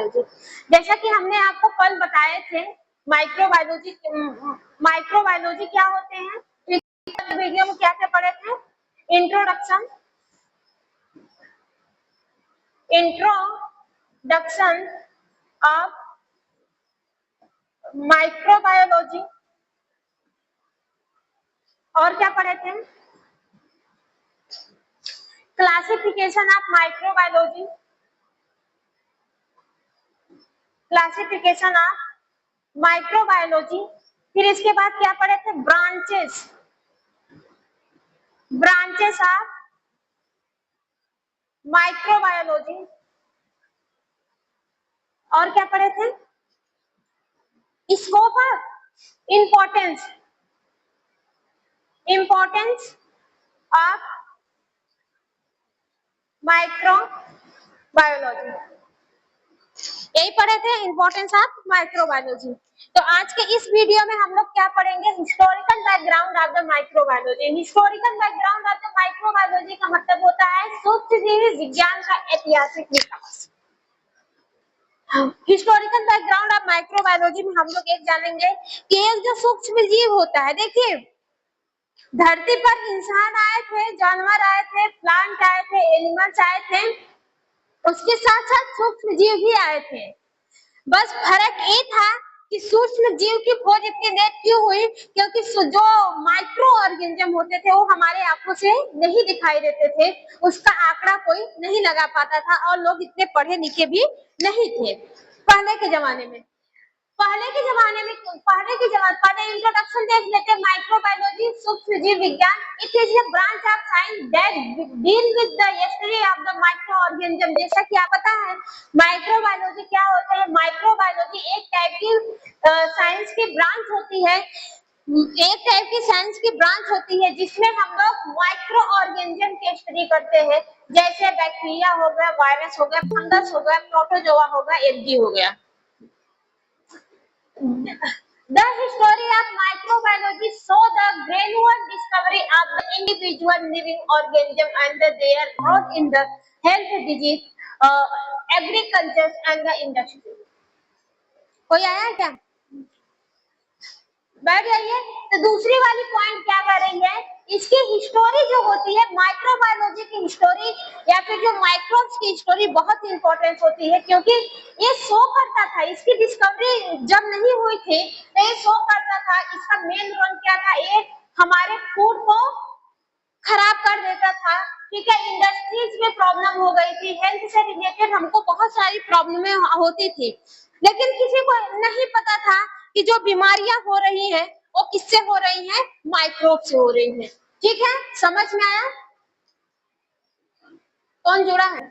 Microbiology. जैसा कि हमने आपको कल बताए थे माइक्रोबायोलॉजी क्या होते हैं, वीडियो में क्या क्या पढ़े थे, इंट्रोडक्शन ऑफ माइक्रोबायोलॉजी, और क्या पढ़े थे, classification of microbiology, classification of microbiology. फिर इसके बाद क्या पढ़े थे, ब्रांचेस ऑफ माइक्रोबायोलॉजी, और क्या पढ़े थे, scope of importance of microbiology, यही पढ़े थे इंपॉर्टेंस ऑफ माइक्रोबायोलॉजी। तो आज के इस वीडियो में हम लोग क्या पढ़ेंगे, historical background of the microbiology. Historical background of the microbiology का मतलब होता है सूक्ष्मजीवी विज्ञान का ऐतिहासिक विकास। हिस्टोरिकल बैकग्राउंड ऑफ माइक्रोबायोलॉजी में हम लोग एक जानेंगे कि एक जो सूक्ष्म जीव होता है, देखिए धरती पर इंसान आए थे, जानवर आए थे, प्लांट आए थे, एनिमल्स आए थे, उसके साथ साथ सूक्ष्म जीव भी आए थे। बस फर्क ये था कि सूक्ष्म जीव की खोज इतनी लेट क्यों हुई, क्योंकि जो माइक्रो ऑर्गेनिज्म होते थे वो हमारे आंखों से नहीं दिखाई देते थे, उसका आंकड़ा कोई नहीं लगा पाता था, और लोग इतने पढ़े लिखे भी नहीं थे पहले के जमाने में। पहले इंट्रोडक्शन देख लेते हैं, माइक्रोबायोलॉजी सूक्ष्मजीव विज्ञान। It is a branch of science that deal with the history of the micro organism. जैसा कि आप पता है माइक्रोबायोलॉजी क्या होता है, माइक्रोबायोलॉजी एक टाइप की साइंस की ब्रांच होती है, जिसमें हम लोग माइक्रो ऑर्गेनिज्म की स्टडी करते हैं, जैसे बैक्टीरिया हो गया, वायरस हो गया, फंगस हो गया, प्रोटोजोआ हो गया, एल्गी हो गया। The history of microbiology show the gradual discovery of the individual living organism and their growth in the health, disease, agriculture and the industry. कोई आया क्या? बैठ जाइए। तो दूसरी वाली पॉइंट क्या कर रही है, इसकी हिस्टोरी जो होती है, माइक्रोबायोलॉजी की हिस्टोरी या फिर जो माइक्रोब्स की हिस्टोरी बहुत इंपॉर्टेंट होती है, क्योंकि ये शो करता था, इसकी डिस्कवरी जब नहीं हुई थी तो ये शो करता था, इसका मेन रोल क्या था, ये हमारे फूड को खराब कर देता था, ठीक है, इंडस्ट्रीज में प्रॉब्लम हो गई थी, हेल्थ से रिलेटेड हमको बहुत सारी प्रॉब्लमें होती थी, लेकिन किसी को नहीं पता था कि जो बीमारियां हो रही हैं वो किससे हो रही हैं, माइक्रोब से हो रही हैं। ठीक है, समझ में आया? कौन जुड़ा है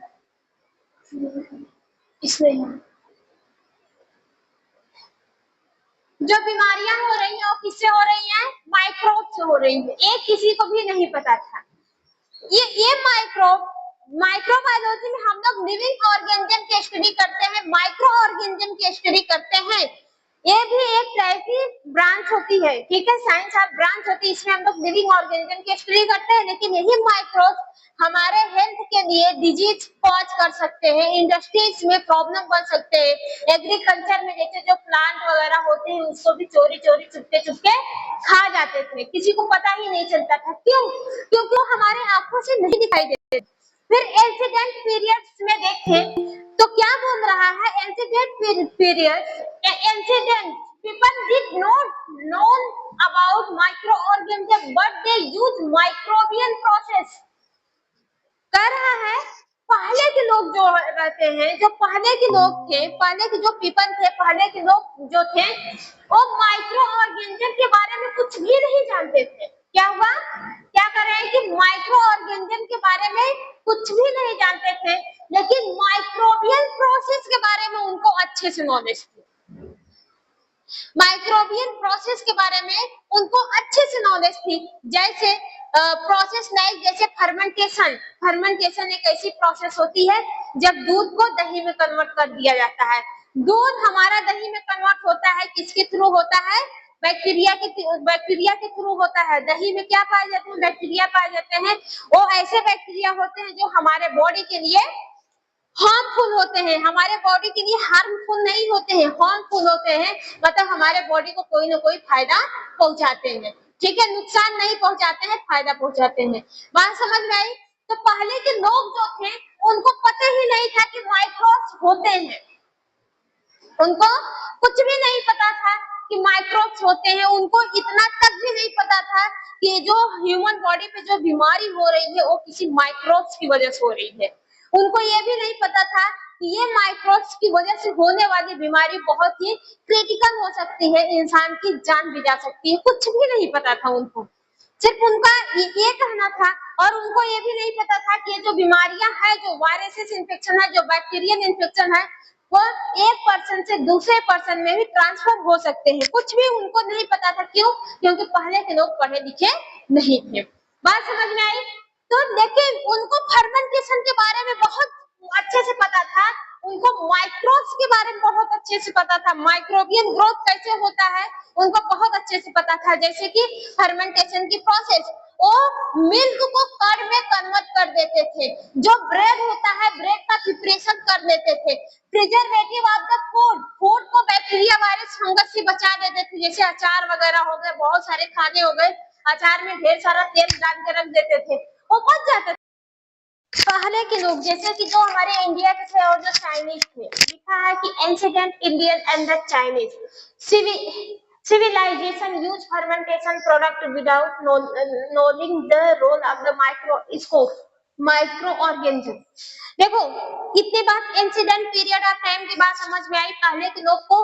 इसमें? जो बीमारियां हो रही हैं वो किससे हो रही हैं, माइक्रोब से हो रही है, ये किसी को भी नहीं पता था। ये माइक्रोबायोलॉजी में हम लोग लिविंग ऑर्गेनिज्म की स्टडी करते हैं, माइक्रो ऑर्गेनिज्म की स्टडी करते हैं, ये भी एक टाइप की ब्रांच होती है, ठीक है, साइंस ऑफ ब्रांच होती है, इसमें हम लोग लिविंग ऑर्गेनिज्म की स्टडी करते हैं, लेकिन यही माइक्रोब हमारे हेल्थ के लिए डिजीज कॉज कर सकते हैं, इंडस्ट्रीज में प्रॉब्लम बन सकते हैं, एग्रीकल्चर में जैसे जो प्लांट वगैरह होते हैं उसको भी चोरी चुपके खा जाते थे, किसी को पता ही नहीं चलता था, क्योंकि वो हमारे आंखों से नहीं दिखाई देते। फिर एंसीडेंट पीरियड्स में देखें तो क्या बोल रहा है, एंसीडेंट people did not know about microorganisms but they used microbial process। कह रहा है पहले के लोग जो रहते हैं, जो पहले के लोग थे, पहले के जो पीपल थे, पहले के लोग जो थे वो माइक्रो ऑर्गेनिज्म के बारे में कुछ भी नहीं जानते थे। क्या हुआ, क्या कर रहे हैं कि माइक्रो ऑर्गेनिज्म के बारे में कुछ भी नहीं जानते थे, लेकिन माइक्रोबियल प्रोसेस के बारे में उनको अच्छे से नॉलेज थी, माइक्रोबियल प्रोसेस के बारे में उनको अच्छे से नॉलेज थी, जैसे प्रोसेस लाइक जैसे फर्मेंटेशन एक ऐसी प्रोसेस होती है जब दूध को दही में कन्वर्ट कर दिया जाता है। दूध हमारा दही में कन्वर्ट होता है, किसके थ्रू होता है, बैक्टीरिया के थ्रू होता है। दही में क्या पाए जाते हैं, बैक्टीरिया पाए जाते हैं, वो ऐसे बैक्टीरिया होते हैं जो हमारे बॉडी के लिए हार्मफुल होते हैं, हमारे बॉडी के लिए हार्मफुल नहीं होते हैं, हार्मफुल होते हैं, मतलब हमारे बॉडी को कोई ना कोई फायदा पहुंचाते हैं। ठीक है, नुकसान नहीं पहुंचाते हैं, फायदा पहुंचाते हैं। बात समझ में आई? तो पहले के लोग जो थे उनको पता ही नहीं था कि माइक्रोब्स होते हैं, उनको कुछ भी नहीं पता था कि माइक्रोब्स होते हैं, उनको इतना तक भी नहीं पता था कि जो ह्यूमन बॉडी पे जो बीमारी हो रही है वो किसी माइक्रोब्स की वजह से हो रही है। उनको ये भी नहीं पता था कि ये माइक्रोब्स की वजह से होने वाली बीमारी बहुत ही क्रिटिकल हो सकती है, इंसान की जान भी जा सकती है, कुछ भी नहीं पता था उनको। सिर्फ उनका ये कहना था, और उनको ये भी नहीं पता था कि ये जो बीमारियां है, जो वायरसेस इन्फेक्शन है, जो बैक्टीरियल इन्फेक्शन है, वो एक पर्सन से दूसरे पर्सन में भी ट्रांसफर हो सकते हैं। कुछ भी उनको नहीं पता था। क्यों? क्योंकि पहले के लोग पढ़े लिखे नहीं थे। बात समझ में आई? तो लेकिन उनको फर्मेंटेशन के बारे में बहुत अच्छे से पता था, उनको माइक्रोब्स के बारे में बहुत अच्छे से पता था, माइक्रोबियल ग्रोथ कैसे होता है उनको बहुत अच्छे से पता था। जैसे कि फर्मेंटेशन की प्रोसेस, वो मिल्क को कर्ड में कन्वर्ट कर देते थे, जो ब्रेड होता है ब्रेड का प्रिपरेशन कर लेते थे, preservative of the food, food को बैक्टीरिया वायरस फंगस से बचा देते थे। जैसे अचार वगैरह हो गए, बहुत सारे खाने हो गए, अचार में ढेर सारा तेल डाल के रख देते थे, वो बच जाता था। पहले के लोग जैसे कि जो हमारे इंडिया के थे और जो चाइनीज थे, लिखा है कि ancient Indian and the Chinese civilization use fermentation product without knowing the role of the microorganism। देखो, इतनी बात इंसिडेंट पीरियड ऑफ टाइम की बात समझ में आई। पहले के लोग को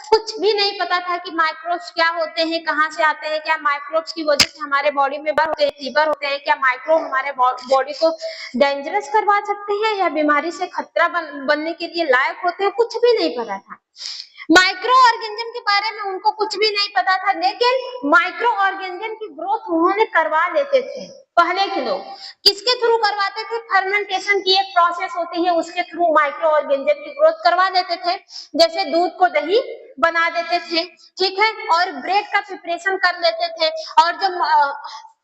कुछ भी नहीं पता था कि माइक्रोब्स क्या होते हैं, कहाँ से आते हैं, क्या माइक्रोब्स की वजह से हमारे बॉडी में फीवर होते हैं, क्या माइक्रोब हमारे बॉडी को डेंजरस करवा सकते हैं या बीमारी से खतरा बनने के लिए लायक होते हैं, कुछ भी नहीं पता था। माइक्रो ऑर्गेनिज्म के बारे में उनको कुछ भी नहीं पता था, लेकिन माइक्रो ऑर्गेनिज्म की ग्रोथ उन्होंने करवा लेते थे। पहले के लोग किसके थ्रू करवाते थे? फर्मेंटेशन की एक प्रोसेस होती है, उसके थ्रू माइक्रो ऑर्गेनिज्म की ग्रोथ करवा देते थे। जैसे दूध को दही बना देते थे, ठीक है, और ब्रेड का प्रिपरेशन कर लेते थे, और जो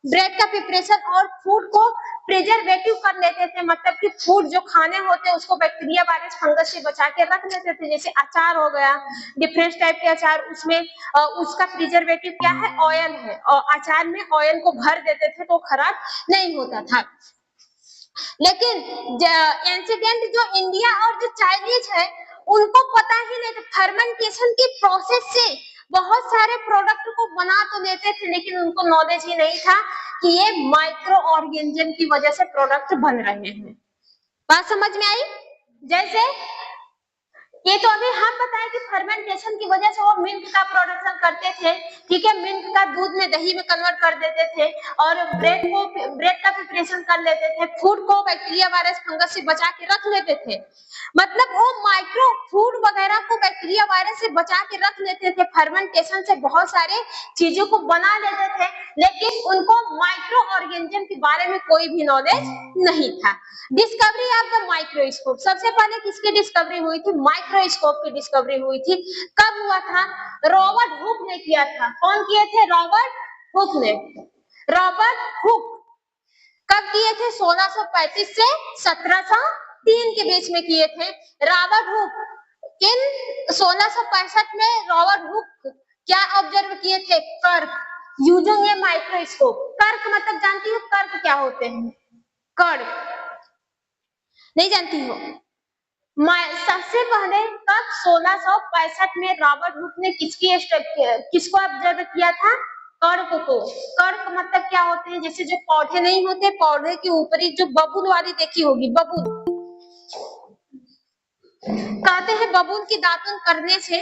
ब्रेड का प्रिपरेशन और फूड को प्रिजर्वेटिव कर लेते थे, मतलब कि फूड जो खाने होते हैं उसको बैक्टीरिया वायरस फंगस से बचा के रख लेते थे। जैसे अचार हो गया, डिफरेंट टाइप के अचार, उसमें उसका प्रिजर्वेटिव क्या है? ऑयल है, और अचार में ऑयल को भर देते थे तो खराब नहीं होता था। लेकिन एंशिएंट जो इंडिया और जो चाइनीज है उनको पता ही नहीं था। फर्मेंटेशन की प्रोसेस से बहुत सारे प्रोडक्ट को बना तो लेते थे, लेकिन उनको नॉलेज ही नहीं था कि ये माइक्रो ऑर्गेनिज्म की वजह से प्रोडक्ट बन रहे हैं। बात समझ में आई? जैसे ये तो अभी हम बताएं कि फर्मेंटेशन की वजह से वो मिल्क का प्रोडक्शन करते थे, ठीक है, मिल्क का दूध में दही में कन्वर्ट कर देते थे, और ब्रेड का प्रिपरेशन कर लेते थे, फूड को बैक्टीरिया वायरस फंगस से बचा के रख लेते थे। मतलब वो माइक्रो फूड वगैरह को बैक्टीरिया वायरस से बचा के रख लेते थे, फर्मेंटेशन से बहुत सारे चीजों को बना लेते थे, लेकिन उनको माइक्रो ऑर्गेनिज्म के बारे में कोई भी नॉलेज नहीं था। डिस्कवरी ऑफ द माइक्रोस्कोप, सबसे पहले किसकी डिस्कवरी हुई थी? माइक्रोस्कोप की डिस्कवरी हुई थी। कब हुआ था? रॉबर्ट हुक ने किया था। कौन किए थे? रॉबर्ट हुक ने। रॉबर्ट हुक कब किए थे? 1635 से 1703 के बीच में किए थे रॉबर्ट हुक। इन 1665 में रॉबर्ट हुक क्या ऑब्जर्व किए थे? कर्क, यूजिंग ए माइक्रोस्कोप। कर्क मतलब जानती हो कर्क क्या होते हैं? कर्क नहीं जानती हो? सबसे पहले कब 1665 में रॉबर्ट हुक ने किसको ऑब्जर्व किया था? कर्क को। कर्क मतलब क्या होते हैं? जैसे जो पौधे नहीं होते, पौधे के ऊपरी जो बबूल वाली देखी होगी, बबूल कहते हैं, बबूल की दातुन करने से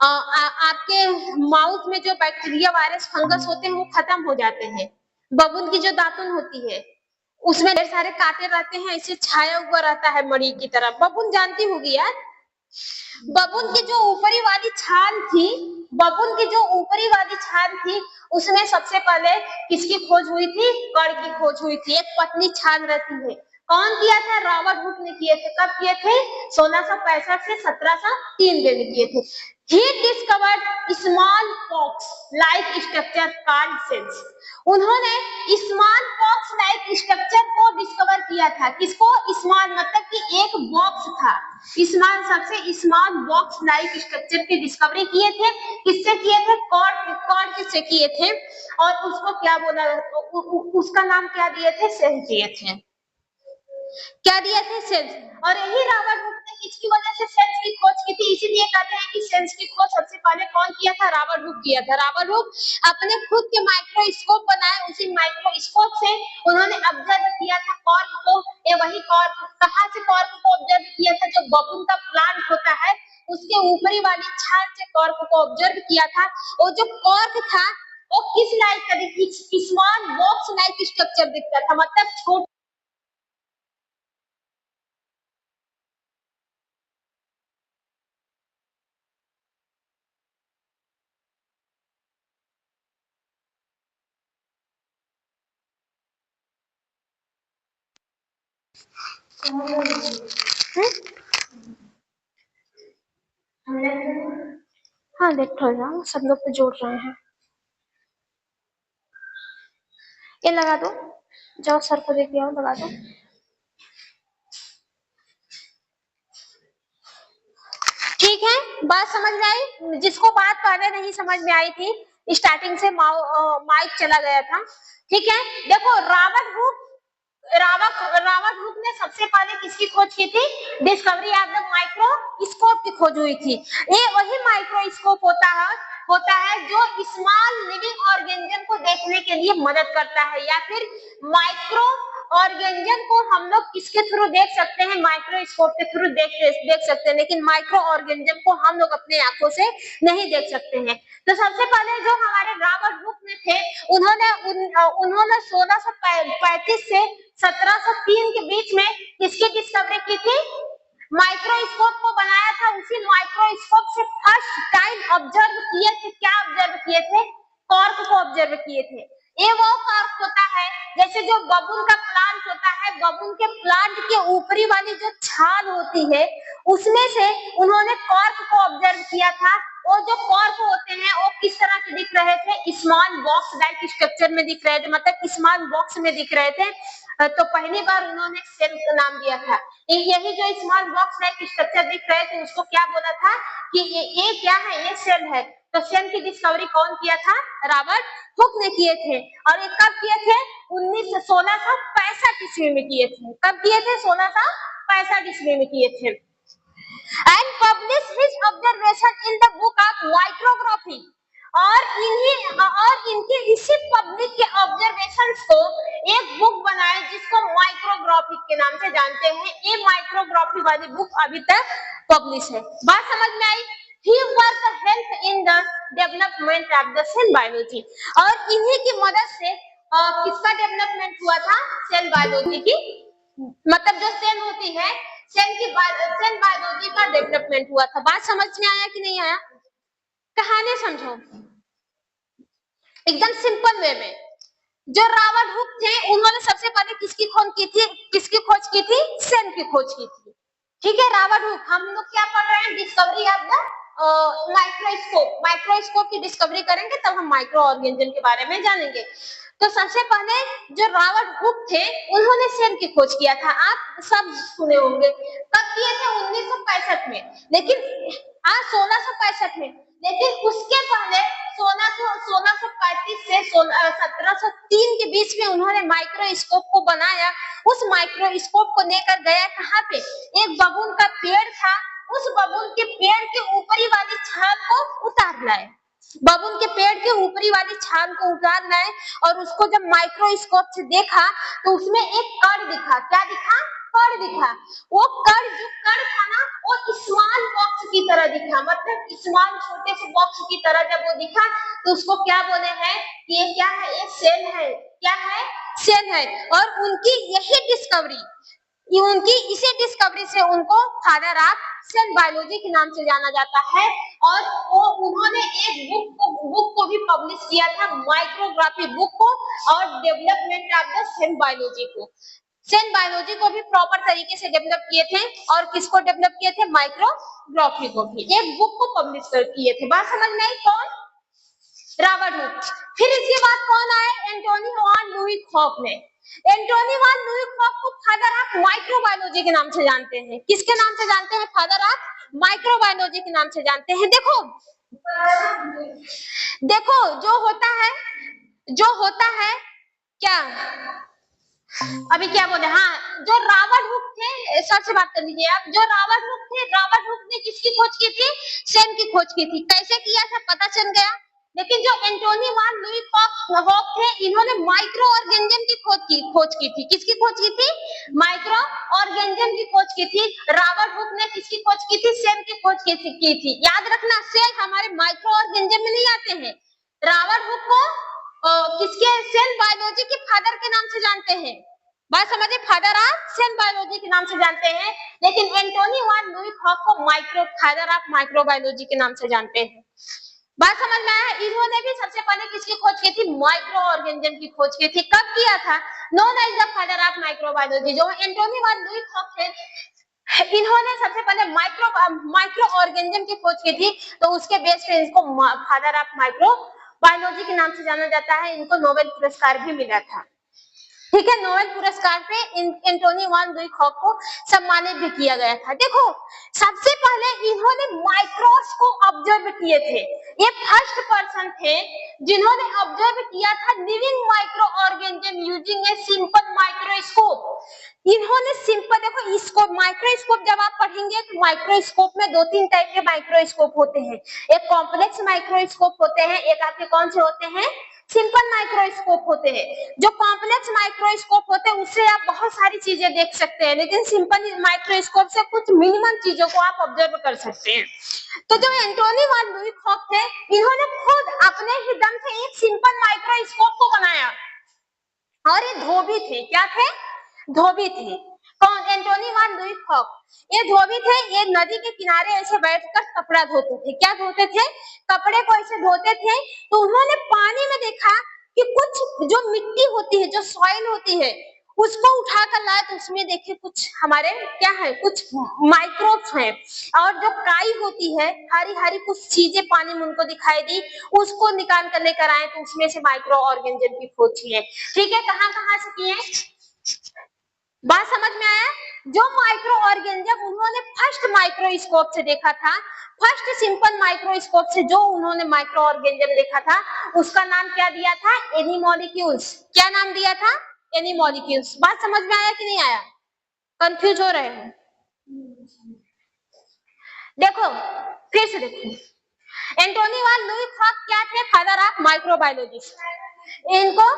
आपके माउथ में जो बैक्टीरिया वायरस फंगस होते हैं वो खत्म हो जाते हैं। बबूल की जो दातुन होती है उसमें ढेर सारे कांटे रहते हैं, ऐसे छाया हुआ रहता है मणि की तरह। बबूल जानती होगी यार। बबूल की जो ऊपरी वाली छाल थी, बबूल की जो ऊपरी वाली छाल थी, उसमें सबसे पहले किसकी खोज हुई थी? कण की खोज हुई थी। एक पतली छाल रहती है। कौन किया था? रॉबर्ट हुक ने किए थे। कब किए थे? 1665 से 1703 में किए थे। He discovered small pox like structure called cells. उन्होंने स्मॉल पॉक्स लाइक स्ट्रक्चर को डिस्कवर किया था। किसको? स्मॉल मतलब कि एक बॉक्स था, स्मॉल सबसे स्मॉल बॉक्स लाइक स्ट्रक्चर की डिस्कवरी किए थे। किससे किए थे? कॉर्क से किए थे। और उसको क्या बोला, उसका नाम क्या दिए थे? सेल दिए थे। क्या दिए थे? सेल्स। और यही रॉबर्ट हुक ने किसकी वजह से सेल्स की खोज की थी? इसीलिए कहते हैं कि सेल्स की खोज सबसे पहले कौन किया था? रॉबर्ट हुक किया था। रॉबर्ट हुक अपने खुद के माइक्रोस्कोप बनाए, उसी माइक्रोस्कोप से उन्होंने ऑब्जर्व किया था कॉर्क को। ये वही कॉर्क, कहां से कॉर्क को ऑब्जर्व किया था? जो बबूल का प्लांट होता है उसके ऊपरी वाली छाल से कॉर्क को ऑब्जर्व किया था। और जो कॉर्क था वो किस लाइक का दिखता? स्मॉल बॉक्स लाइक स्ट्रक्चर दिखता था, मतलब छोटा। हाँ लेफ्ट हो जाओ, सब लोग तो जोड़ रहे हैं। ये लगा दो, जाओ सर को देख आओ, लगा दो। ठीक है, बात समझ में आई? जिसको बात पहले नहीं समझ में आई थी, स्टार्टिंग से माइक चला गया था। ठीक है, देखो रॉबर्ट हुक ने सबसे पहले किसकी खोज की थी? डिस्कवरी ऑफ द माइक्रोस्कोप की खोज हुई थी। ये वही माइक्रोस्कोप होता है जो स्मॉल लिविंग ऑर्गेनिज्म को देखने के लिए मदद करता है। या फिर माइक्रो ऑर्गेनिज्म को हम लोग किसके थ्रू देख सकते हैं? माइक्रोस्कोप के थ्रू देख सकते हैं, लेकिन माइक्रो ऑर्गेनिज्म को हम लोग अपने आंखों से नहीं देख सकते हैं। तो सबसे पहले जो हमारे रॉबर्ट हुक में थे, उन्होंने 1635 से 1703 के बीच में किसकी डिस्कवरी की थी? माइक्रोस्कोप को बनाया था। उसी माइक्रोस्कोप से फर्स्ट टाइम ऑब्जर्व किए थे। क्या ऑब्जर्व किए थे? कॉर्क को ऑब्जर्व किए थे। ये वो कॉर्क होता है जैसे जो बबूल का प्लांट होता है, बबूल के प्लांट के ऊपरी वाली जो छाल होती है उसमें से उन्होंने कॉर्क को ऑब्जर्व किया था। वो जो कॉर्क होते हैं वो किस तरह के दिख रहे थे? स्मॉल बॉक्स लाइक स्ट्रक्चर में दिख रहे थे, मतलब स्मॉल बॉक्स में दिख रहे थे। तो पहली बार उन्होंने सेल का नाम दिया था। यही जो स्मॉल बॉक्स लाइक स्ट्रक्चर दिख रहे थे उसको क्या बोला था कि ये क्या है? ये सेल है। तो सेल की डिस्कवरी कौन किया था? रॉबर्ट हुक ने किए थे। और ये कब किए थे? 1665 ईस्वी में किए थे। कब किए थे? 1665 ईस्वी में किए थे। And published his observation in the book of micrography। और इनके इसी पब्लिक के ऑब्जर्वेशंस को एक बुक बनाए जिसको माइक्रोग्राफी के नाम से जानते हैं। ये माइक्रोग्राफी वाली बुक अभी तक पब्लिश है। बात समझ में आई? He worked help in the development of the cell biology। और इन्हीं की मदद से किसका डेवलपमेंट हुआ था? सेल बायोलॉजी की, मतलब जो सेल होती है सेल बायोलॉजी का डेवलपमेंट हुआ था। बात समझ में आया कि नहीं आया? कहानी समझो एकदम सिंपल वे में। जो रॉबर्ट हुक थे उन्होंने सबसे पहले किसकी खोज की थी? किसकी खोज की थी? सेल की खोज की थी। ठीक है, रॉबर्ट हुक। हम लोग क्या पढ़ रहे हैं? डिस्कवरी ऑफ द माइक्रोस्कोप की डिस्कवरी करेंगे तब हम माइक्रो ऑर्गेनिज्म के बारे में जानेंगे। तो सबसे पहले जो रॉबर्ट हुक थे उन्होंने सेल की खोज किया था। आप सब सुने होंगे। कब किए थे? 1965 में। लेकिन 1665 में। लेकिन उसके पहले 1635 से 1703 के बीच में उन्होंने माइक्रोस्कोप को बनाया। उस माइक्रोस्कोप को लेकर गया कहाँ पे? एक बबूल का पेड़ था, उस बबूल के पेड़ के ऊपरी वाली छाल को उतार लाए। बबूल के पेड़ के ऊपरी वाली छाल को उतार लाए और उसको जब माइक्रोस्कोप से देखा तो उसमें एक कण दिखा। क्या दिखा? कण दिखा। वो कण था ना, वो स्मॉल बॉक्स की तरह दिखा, मतलब स्मॉल छोटे से बॉक्स की तरह जब वो दिखा तो उसको क्या बोले हैं कि ये क्या है? ये सेल है। क्या है? सेल है। और उनकी इसी डिस्कवरी से उनको फादर ऑफ सेल बायोलॉजी के नाम से जाना जाता है। और वो उन्होंने एक बुक को भी पब्लिश किया था, माइक्रोग्राफी बुक को और development of the cell biology को। सेल बायोलॉजी को भी प्रॉपर तरीके से डेवलप किए थे और किसको डेवलप किए थे, माइक्रोग्राफी को भी। एक बुक को पब्लिश किए थे। बात समझ में आई? कौन? Robert Hooke. फिर इसके बाद कौन आए, एंटोनी वान लुई कॉक ने। एंटोनी वान लुई कॉक को फादर ऑफ माइक्रोबायोलॉजी के नाम से जानते हैं। किसके नाम से जानते हैं? फादर ऑफ माइक्रोबायोलॉजी के नाम से जानते हैं। देखो देखो जो होता है क्या, अभी क्या बोले, हाँ, जो रॉबर्ट हुक थे, सर से बात कर लीजिए आप। जो रॉबर्ट हुक थे, रॉबर्ट हुक ने किसकी खोज की थी? सेल की खोज की थी। कैसे किया था पता चल गया। लेकिन जो एंटोनी वान लुई कॉक थे, इन्होंने माइक्रो ऑर्गेनिज्म की खोज की थी। किसकी खोज की थी? माइक्रो ऑर्गेनिज्म की खोज की थी। रॉबर्ट हुक ने किसकी खोज की थी? सेल की खोज की थी। याद रखना, सेल हमारे माइक्रो ऑर्गेनिज्म में नहीं आते हैं। रॉबर्ट हुक को किसके, सेल बायोलॉजी के फादर के नाम से जानते हैं। बात समझे, फादर ऑफ सेल बायोलॉजी के नाम से जानते हैं। लेकिन एंटोनी वान लुई कॉक को फादर ऑफ माइक्रोबायोलॉजी के नाम से जानते हैं। बात समझ में आया? इन्होंने भी सबसे पहले किसकी खोज की थी? माइक्रो ऑर्गेनिज्म की खोज की थी। कब किया था? Known as the father of microbiology. जो एंटोनी वान लुई कॉक थे, इन्होंने सबसे पहले माइक्रो ऑर्गेनिज्म की खोज की थी, तो उसके बेस पे इसको फादर ऑफ माइक्रो बायोलॉजी के नाम से जाना जाता है। इनको नोबेल पुरस्कार भी मिला था। ठीक है, नोबेल पुरस्कार पे एंटोनी वान लुई कॉक को सम्मानित भी किया गया था। देखो, सबसे पहले इन्होंने माइक्रोब्स को ऑब्जर्व किए थे। ये फर्स्ट पर्सन थे जिन्होंने ऑब्जर्व किया था living micro organism using a simple microscope. इन्होंने सिंपल, देखो इसको माइक्रोस्कोप जब आप पढ़ेंगे तो माइक्रोस्कोप में 2-3 टाइप के माइक्रोस्कोप होते हैं। एक कॉम्प्लेक्स माइक्रोस्कोप होते हैं, एक आपके कौन से होते हैं? सिंपल माइक्रोस्कोप होते हैं। जो कॉम्प्लेक्स माइक्रोस्कोप होते हैं उससे आप बहुत सारी चीजें देख सकते हैं, लेकिन सिंपल माइक्रोस्कोप से कुछ मिनिमम चीजों को आप ऑब्जर्व कर सकते हैं। तो जो एंटोनी वान लुई कॉक थे, इन्होंने खुद अपने ही दम से एक सिंपल माइक्रोस्कोप को बनाया। और ये धोबी थे। क्या थे? धोबी थे। कौन? एंटोनी वान लुई कॉक। ये धोबी थे। ये नदी के किनारे ऐसे बैठकर कपड़ा धोते थे। क्या धोते थे? कपड़े को ऐसे धोते थे। तो उन्होंने पानी में देखा कि कुछ जो मिट्टी होती है, जो सॉइल होती है, उसको उठाकर लाए तो उसमें देखे कुछ हमारे क्या है, कुछ माइक्रोब्स हैं। और जो काई होती है, हरी हरी कुछ चीजें पानी में उनको दिखाई दी, उसको निकाल कर लेकर आए तो उसमें से माइक्रो ऑर्गेनिज्म की खोज की है। ठीक है, कहाँ कहाँ से किए? बात समझ में आया? जो माइक्रो ऑर्गेनिज्म उन्होंने फर्स्ट माइक्रोस्कोप से देखा था, फर्स्ट सिंपल माइक्रोस्कोप से जो उन्होंने माइक्रो ऑर्गेनिज्म देखा था, उसका नाम क्या दिया था? एनीमोलिक्यूल्स। क्या नाम दिया था? एनीमोलिक्यूल्स। बात समझ में आया कि नहीं आया? कंफ्यूज हो रहे हैं? देखो, फिर से देखो, एंटोनी वान लुई कॉक क्या थे? Father of microbiology. इनको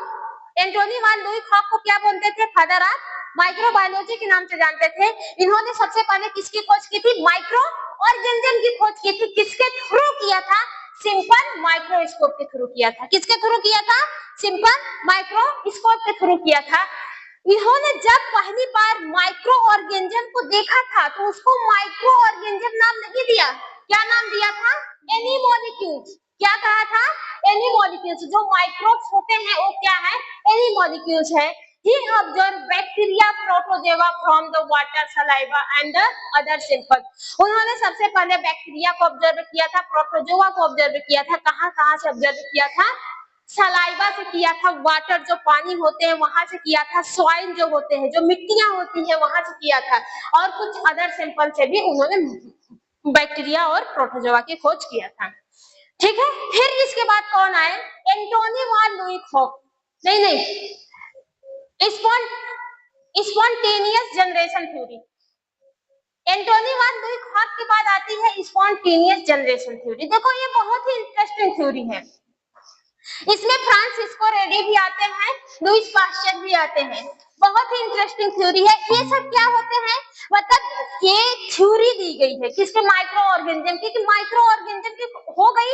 एंटोनी वान लुई कॉक को क्या बोलते थे? फादर ऑफ माइक्रोबायोलॉजी के नाम से जानते थे। इन्होंने सबसे पहले किसकी खोज की थी? माइक्रो ऑर्गेनिज्म की खोज की थी। किसके थ्रू किया था? सिंपल माइक्रोस्कोप के थ्रू किया था। किसके थ्रू किया था? सिंपल माइक्रोस्कोप के थ्रू किया था। इन्होंने जब पहली बार माइक्रो ऑर्गेनिज्म को देखा था तो उसको माइक्रो ऑर्गेनिज्म नाम नहीं दिया। क्या नाम दिया था? Any molecules. क्या कहा था? Any molecules. जो माइक्रोब्स होते हैं वो क्या है? एनी मॉलिक्यूल्स है। He observed bacteria, protozoa from the water, saliva and the other sample. उन्होंने सबसे पहले बैक्टीरिया को ऑब्जर्व किया था, प्रोटोजोआ को ऑब्जर्व किया था। कहाँ कहाँ से ऑब्जर्व किया था? सलाइवा से किया था, वाटर जो पानी होते हैं वहां से किया था, सॉइल जो होते हैं, जो मिट्टियां होती है वहां से किया था, और कुछ अदर सैंपल से भी उन्होंने बैक्टीरिया और प्रोटोजोआ की खोज किया था। ठीक है, फिर इसके बाद कौन आए? एंटोनी वान लुई कॉक। नहीं, स्पॉन्टेनियस जनरेशन थ्योरी। एंटोनी वान लुई कॉक के बाद आती है स्पॉन्टेनियस जनरेशन थ्योरी। देखो, ये बहुत ही इंटरेस्टिंग थ्योरी है। इसमें फ्रांसिस्को रेडी भी आते हैं, लुईस पास्चर भी आते हैं। बहुत ही इंटरेस्टिंग थ्योरी है। ये सब क्या होते हैं? मतलब ये थ्योरी दी गई है किसके? माइक्रो ऑर्गेनिज्म की। कि माइक्रो ऑर्गेनिज्म की हो गई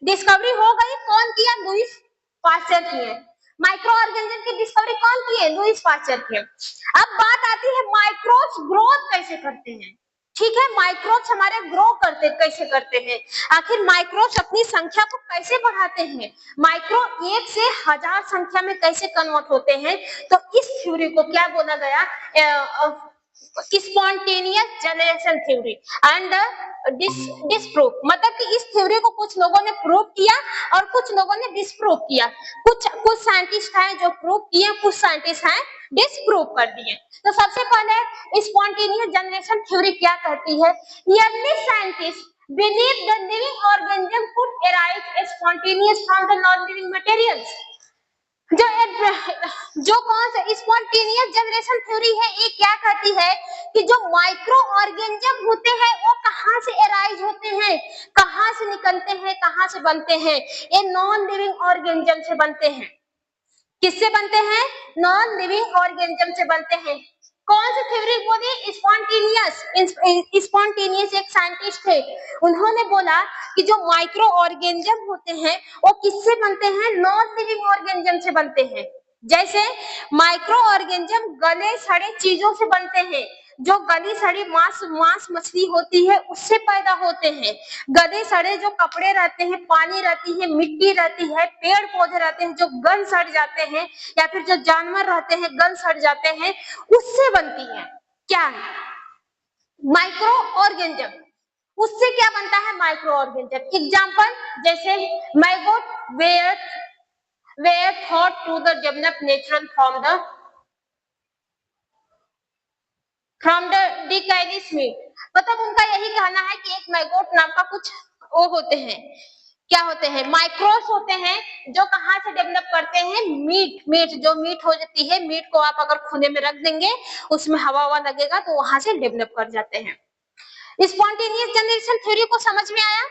डिस्कवरी, हो गई। कौन किया? लुईस पास्चर किए। माइक्रो ऑर्गेनिज्म की डिस्कवरी कौन किए? लुईस पास्चर किए। अब बात आती है माइक्रोब्स ग्रोथ कैसे करते हैं। ठीक है, माइक्रोब्स हमारे ग्रो करते कैसे करते हैं, आखिर माइक्रोब्स अपनी संख्या को कैसे बढ़ाते हैं, माइक्रो एक से हजार संख्या में कैसे कन्वर्ट होते हैं। तो इस थ्योरी को क्या बोला गया, spontaneous generation theory and disprove, मतलब कि इस थ्योरी को कुछ लोगों ने प्रूव किया और कुछ लोगों ने डिसप्रूव किया। कुछ साइंटिस्ट हैं जो प्रूव किए, कुछ साइंटिस्ट हैं डिसप्रूव कर दिए। तो सबसे पहले स्पॉन्टेनियस जनरेशन थ्योरी क्या कहती है, early scientist believe the living organism could arise spontaneous from the non-living materials। जो कौन सा स्पॉन्टेनियस जनरेशन थ्योरी है, ये क्या कहती है कि जो माइक्रो ऑर्गेनिज्म होते हैं वो कहाँ से एराइज होते हैं, कहाँ से निकलते हैं, कहाँ से बनते हैं, ये नॉन लिविंग ऑर्गेनिज्म से बनते हैं। किससे बनते हैं, नॉन लिविंग ऑर्गेनिज्म से बनते हैं। कौन सी थ्योरी बोली, स्पॉन्टेनियस। स्पॉन्टेनियस एक साइंटिस्ट थे, उन्होंने बोला कि जो माइक्रो ऑर्गेनिज्म होते हैं वो किससे बनते हैं, नॉन लिविंग ऑर्गेनिज्म से बनते हैं। जैसे माइक्रो ऑर्गेनिज्म गले सड़े चीजों से बनते हैं, जो गली सड़ी मांस मछली होती है उससे पैदा होते हैं। गले सड़े जो कपड़े रहते हैं, पानी रहती है, मिट्टी रहती है, पेड़ पौधे रहते हैं जो गल सड़ जाते हैं, या फिर जो जानवर रहते हैं गल सड़ जाते हैं, उससे बनती है क्या, माइक्रो ऑर्गेनिज्म। उससे क्या बनता है, माइक्रो ऑर्गेनिज्म। एग्जाम्पल जैसे maggot were thought to the develop natural from the decaying meat, मतलब उनका यही कहना है कि एक मैगोट नाम का कुछ वो होते हैं, क्या होते हैं, माइक्रोब्स होते हैं, जो कहाँ से डेवलप करते हैं, मीट जो मीट हो जाती है, मीट को आप अगर खुले में रख देंगे, उसमें हवा लगेगा तो वहां से डेवलप कर जाते हैं। स्पॉन्टेनियस जनरेशन थ्योरी को समझ में आया।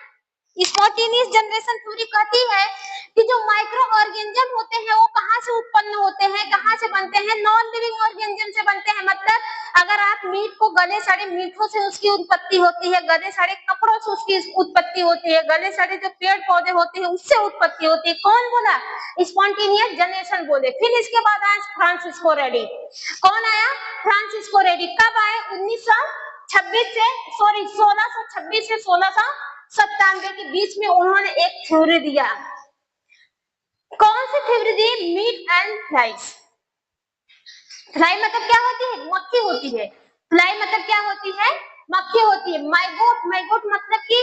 स्पॉन्टेनियस जनरेशन थ्योरी कहती है कि जो माइक्रो ऑर्गेनिज्म होते हैं वो कहाँ से उत्पन्न होते हैं, कहाँ से बनते हैं, नॉन लिविंग ऑर्गेनिज्म से बनते हैं। मतलब अगर आप मीट को गले सड़े मीठों से उसकी उत्पत्ति होती है, गले सड़े कपड़ों से उसकी उत्पत्ति होती है, गले सड़े जो पेड़ पौधे होते हैं उससे उत्पत्ति होती है। कौन बोला, स्पॉन्टेनियस जनरेशन बोले। फिर इसके बाद आया फ्रांसिस्को रेडी। कौन आया, फ्रांसिस्को रेडी। कब आए, 1626 से 1697 के बीच में उन्होंने एक थ्योरी दिया। कौन सी थ्योरी दी, मीट एंड फ्लाइज। फ्लाई मतलब क्या होती है, मक्खी होती है। फ्लाई मतलब क्या होती है, मक्खी होती है। मैगोट मतलब कि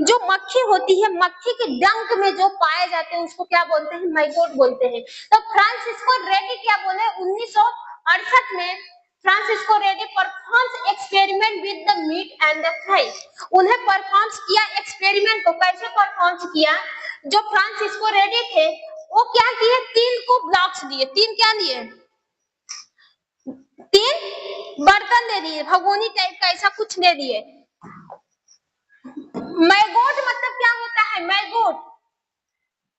जो मक्खी होती है, मक्खी के डंक में जो पाए जाते हैं उसको क्या बोलते हैं, मैगोट बोलते हैं। तो फ्रांसिस्को रेडी क्या बोले, 1968 में Francisco Redi performs experiment with the meat and the fly. उन्हें परफॉर्म्स किया एक्सपेरिमेंट को, कैसे परफॉर्म्स किया, जो फ्रांसिस्को रेडी थे वो क्या किए, 3 को ब्लॉक्स लिए, 3 क्या लिए, 3 बर्तन दे दिए, भगोनी टाइप का ऐसा कुछ दे दिए। मैगोट मतलब क्या होता है,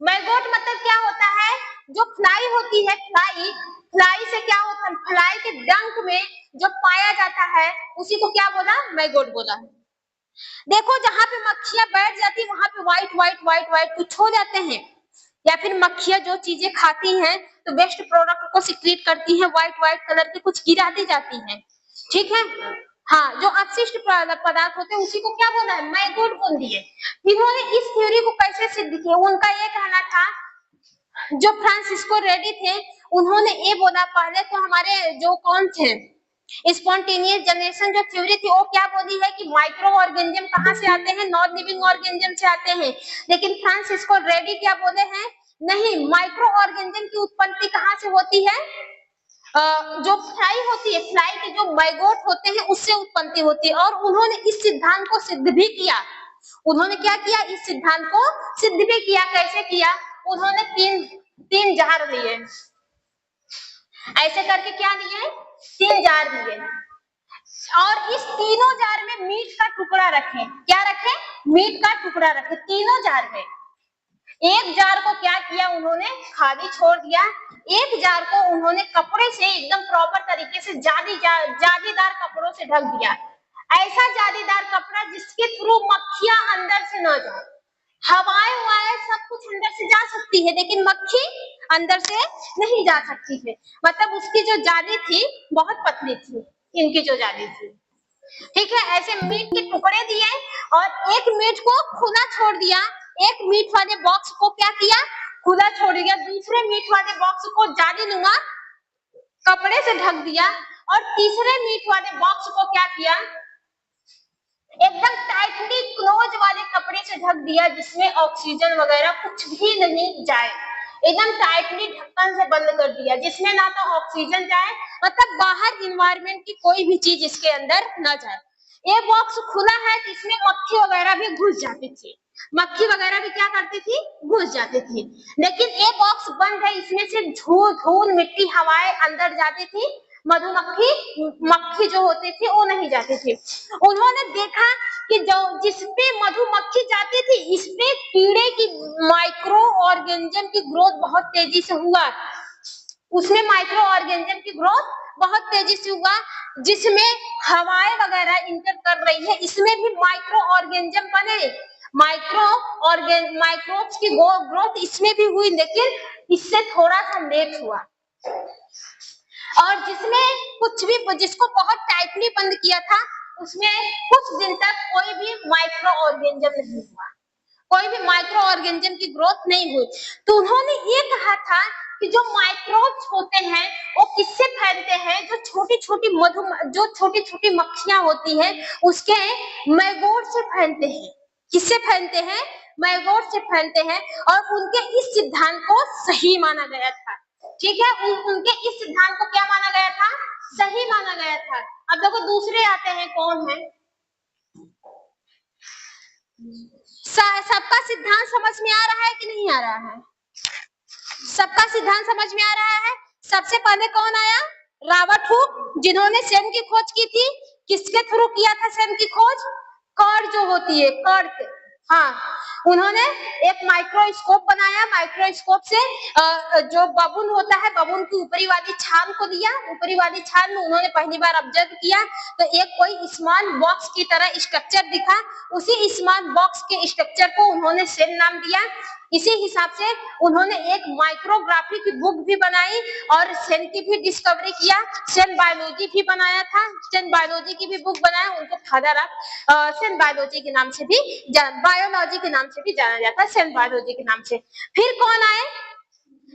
मैगोट मतलब क्या होता है, जो फ्लाई होती है, फ्लाई से क्या होता है, फ्लाई के डंक में जो पाया जाता है उसी को क्या बोला, मैगोट बोला। देखो जहां पे मक्खियां बैठ जाती वहां पे व्हाइट कुछ हो जाते हैं, या फिर मक्खियां जो चीजें खाती हैं तो वेस्ट प्रोडक्ट को सिक्रीट करती हैं, व्हाइट कलर की कुछ गिरा दी जाती हैं, ठीक है। हाँ, जो अपशिष्ट पदार्थ होते हैं उसी को क्या बोला है, मैगोट बोल दिए। इन्होंने इस थ्योरी को कैसे सिद्ध किया, उनका ये कहना था, जो फ्रांसिस्को रेडी थे उन्होंने ये बोला, पहले तो हमारे जो कौन थे, स्पॉन्टेनियस जनरेशन जो थ्योरी थी वो क्या बोली है कि माइक्रो ऑर्गेनिज्म कहाँ से आते हैं, नॉन लिविंग ऑर्गेनिज्म से आते हैं। लेकिन फ्रांसिस्को रेडी क्या बोले हैं, नहीं, माइक्रो ऑर्गेनिज्म की उत्पत्ति कहाँ से होती है, जो फ्लाई होती है, फ्लाई के जो मैगोट होते हैं उससे उत्पत्ति होती है। और उन्होंने इस सिद्धांत को सिद्ध भी किया। उन्होंने क्या किया, इस सिद्धांत को सिद्ध भी किया। कैसे किया, उन्होंने तीन जार लिए, ऐसे करके क्या लिए, 3 जार दिए, और इस तीनों जार में मीट का टुकड़ा रखें। क्या रखें, मीट का टुकड़ा रखें तीनों जार में। एक जार को क्या किया, उन्होंने खाली छोड़ दिया, एक जार को उन्होंने कपड़े से एकदम प्रॉपर तरीके से जालीदार कपड़ों से ढक दिया। ऐसा जालीदार कपड़ा जिसके थ्रू मक्खियां अंदर से न जाए, हवाएं सब कुछ अंदर से जा सकती है लेकिन मक्खी अंदर से नहीं जा सकती है। मतलब उसकी जो जाली थी बहुत पतली थी, इनकी जो जाली थी। ठीक है, ऐसे मीट के टुकड़े दिए और एक मीट को खुला छोड़ दिया, एक मीट वाले बॉक्स को क्या किया, खुला छोड़ दिया, दूसरे मीट वाले बॉक्स को जालीनुमा कपड़े से ढक दिया और तीसरे मीट वाले बॉक्स को क्या किया, एकदम टाइटली क्लोज वाले कपड़े से ढक दिया जिसमें ऑक्सीजन वगैरह कुछ भी नहीं जाए, एकदम टाइटली ढक्कन से बंद कर दिया जिसमें ना तो ऑक्सीजन जाए, मतलब बाहर इन्वायरमेंट की कोई भी चीज इसके अंदर ना जाए। ये बॉक्स खुला है तो इसमें मक्खी वगैरह भी घुस जाती थी, मक्खी वगैरह भी क्या करती थी, घुस जाती थी। लेकिन ये बॉक्स बंद है, इसमें से धूल मिट्टी हवाएं अंदर जाती थी, मधुमक्खी मक्खी जो होती थी वो नहीं जाती थी। उन्होंने देखा कि जो जिसपे मधुमक्खी जाती थी इसपे कीड़े की माइक्रो ऑर्गेनिज्म की ग्रोथ बहुत तेजी से हुआ, उसमें माइक्रो ऑर्गेनिज्म की ग्रोथ बहुत तेजी से हुआ, जिसमें हवाएं वगैरह इंटर कर रही है, इसमें भी माइक्रो ऑर्गेनिज्म बने, माइक्रोब्स की ग्रोथ इसमें भी हुई, लेकिन इससे थोड़ा सा लेट हुआ। और जिसको बहुत टाइटली बंद किया था उसमें कुछ दिन तक कोई भी माइक्रो ऑर्गेनिज्म नहीं हुआ, कोई भी माइक्रो ऑर्गेनिज्म की ग्रोथ नहीं हुई। तो उन्होंने ये कहा था कि जो माइक्रोब्स होते हैं वो किससे फैलते हैं, जो छोटी छोटी मक्खियां होती हैं उसके मैगोट से फैलते हैं। किससे फैलते हैं, मैगोट से फैलते हैं। और उनके इस सिद्धांत को सही माना गया था, ठीक है, उनके इस सिद्धांत को क्या माना गया था, सही माना गया था। अब देखो दूसरे आते हैं, कौन है, सबका सिद्धांत समझ में आ रहा है कि नहीं आ रहा है, सबका सिद्धांत समझ में आ रहा है। सबसे पहले कौन आया, रॉबर्ट हुक, जिन्होंने सेन की खोज की थी, किसके थ्रू किया था सेन की खोज, कर्ड जो होती है, कर्ड, हाँ, उन्होंने एक माइक्रोस्कोप बनाया, माइक्रोस्कोप से जो बबून होता है, बबून की ऊपरी वाली छाल को लिया, ऊपरी वाली छाल में उन्होंने पहली बार ऑब्जर्व किया तो एक कोई स्मॉल बॉक्स की तरह स्ट्रक्चर दिखा, उसी स्मॉल बॉक्स के स्ट्रक्चर को उन्होंने सेल नाम दिया। इसी हिसाब से उन्होंने एक माइक्रोग्राफी की बुक भी बनाई और सेल की भी डिस्कवरी किया, सेल बायोलॉजी भी बनाया था, सेल बायोलॉजी की भी बुक बनाया, उनको फादर ऑफ सेल बायोलॉजी के नाम से भी, बायोलॉजी के नाम से भी जाना जाता है, सेल बायोलॉजी के नाम से। फिर कौन आए,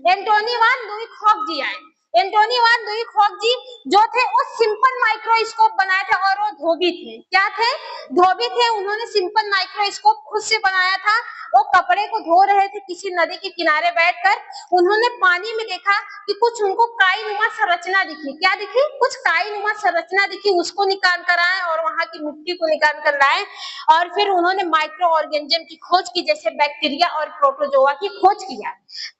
एंटोनी वान लुई ख्वाक जी आए। एंटोनी वान लुई ख्वाक जी जो थे वो सिंपल माइक्रोस्कोप बनाए थे और वो धोबी थे, क्या थे, धोबी थे। उन्होंने सिंपल माइक्रोस्कोप खुद से बनाया था, वो कपड़े को धो रहे थे किसी नदी के किनारे बैठकर, उन्होंने पानी में देखा कि कुछ उनको काईनुमा संरचना दिखी, क्या दिखी, कुछ काईनुमा संरचना दिखी, उसको निकाल कर आए और वहां की मिट्टी को निकाल कर लाए और फिर उन्होंने माइक्रो ऑर्गेनिज्म की खोज की, जैसे बैक्टीरिया और प्रोटोजोआ की खोज किया।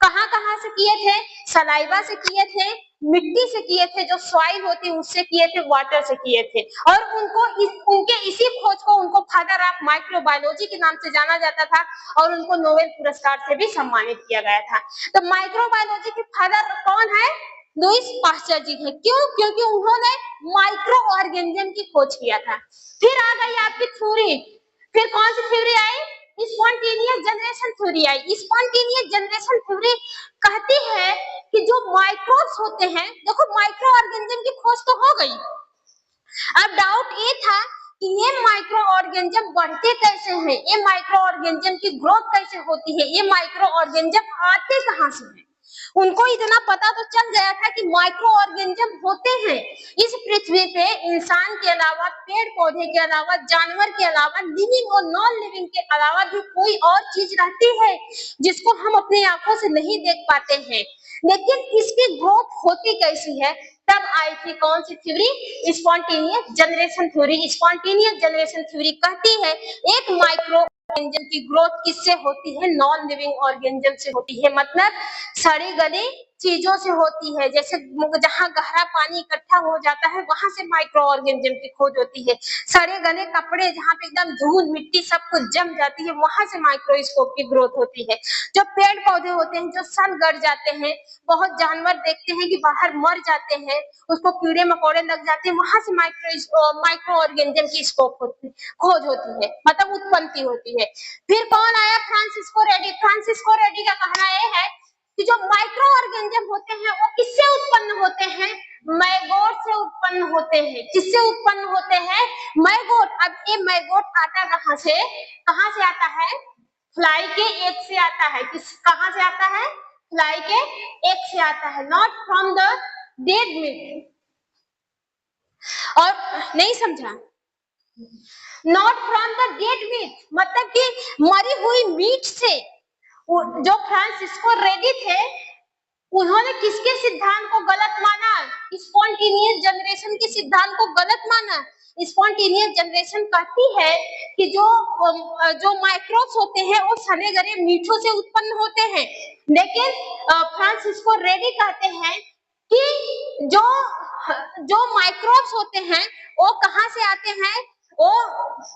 कहाँ से किए थे, सलाइवा से किए थे, मिट्टी से किए थे, जो सॉइल होती है उससे किए थे, वाटर से किए थे। और उनके इसी खोज को उनको फादर ऑफ माइक्रोबायोलॉजी के नाम से जाना जाता था और उनको नोबेल पुरस्कार से भी सम्मानित किया गया था। तो माइक्रोबायोलॉजी के फादर कौन है, लुईस पास्चर जी थे। क्यों, क्योंकि उन्होंने माइक्रो ऑर्गेनिज्म की खोज किया था। फिर आ गई आपकी थ्योरी, फिर कौन सी थ्योरी आई, स्पॉन्टेनियस जनरेशन थ्योरी आई। स्पॉन्टेनियस जनरेशन थ्योरी कहती है कि जो माइक्रोब्स होते हैं, देखो माइक्रो ऑर्गेनिज्म की खोज तो हो गई, अब डाउट ये था कि ये माइक्रो ऑर्गेनिज्म बढ़ते कैसे हैं, ये माइक्रो ऑर्गेनिज्म की ग्रोथ कैसे होती है, ये माइक्रो ऑर्गेनिज्म आते कहां से हैं। उनको इतना पता तो चल गया था कि माइक्रो ऑर्गेनिज्म होते हैं इस पृथ्वी पे, इंसान के अलावा, पेड़ पौधे के अलावा, जानवर के अलावा, लिविंग और नॉन लिविंग के अलावा भी कोई और चीज रहती है जिसको हम अपनी आंखों से नहीं देख पाते हैं, लेकिन इसकी ग्रोथ होती कैसी है। तब आई थी कौन सी theory, spontaneous generation theory. Spontaneous generation theory कहती है एक माइक्रो ऑर्गेनिज्म की ग्रोथ किससे होती है, नॉन लिविंग ऑर्गेनिज्म से होती है, मतलब सड़ी गली चीजों से होती है, जैसे जहां गहरा पानी इकट्ठा हो जाता है वहां से माइक्रो ऑर्गेनिज्म की खोज होती है, सड़े गले कपड़े जहां पे एकदम धूल मिट्टी सब कुछ जम जाती है वहां से माइक्रोस्कोप की ग्रोथ होती है। जो पेड़ पौधे होते हैं जो सन गड़ जाते हैं, बहुत जानवर देखते हैं कि बाहर मर जाते हैं, उसको कीड़े मकोड़े लग जाते हैं, वहां से माइक्रो ऑर्गेनिज्म की स्कोप होती खोज होती है, मतलब उत्पत्ति होती है। फिर कौन आया, फ्रांसिस्को रेडी। फ्रांसिस्को रेडी का कहना यह है कि जो माइक्रो ऑर्गेनिज्म होते हैं वो किससे उत्पन्न होते हैं? मैगोट से उत्पन्न होते हैं। किससे उत्पन्न होते हैं? मैगोट। अब ये मैगोट आता कहाँ से आता है? फ्लाई के एग से आता है। कहाँ से आता है? फ्लाई के एग से आता है, not from the dead meat. और नहीं समझा? Not from the dead meat मतलब कि मरी हुई मीट से। जो फ्रांसिस्को रेडी थे उन्होंने किसके सिद्धांत को गलत माना? स्पॉन्टेनियस जनरेशन के सिद्धांत को गलत माना। स्पॉन्टेनियस जनरेशन कहती है कि जो माइक्रोब्स होते हैं वो सड़े गले मीठों से उत्पन्न होते हैं, लेकिन फ्रांसिस्को रेडी कहते हैं कि जो माइक्रोब्स होते हैं वो कहाँ से आते हैं? वो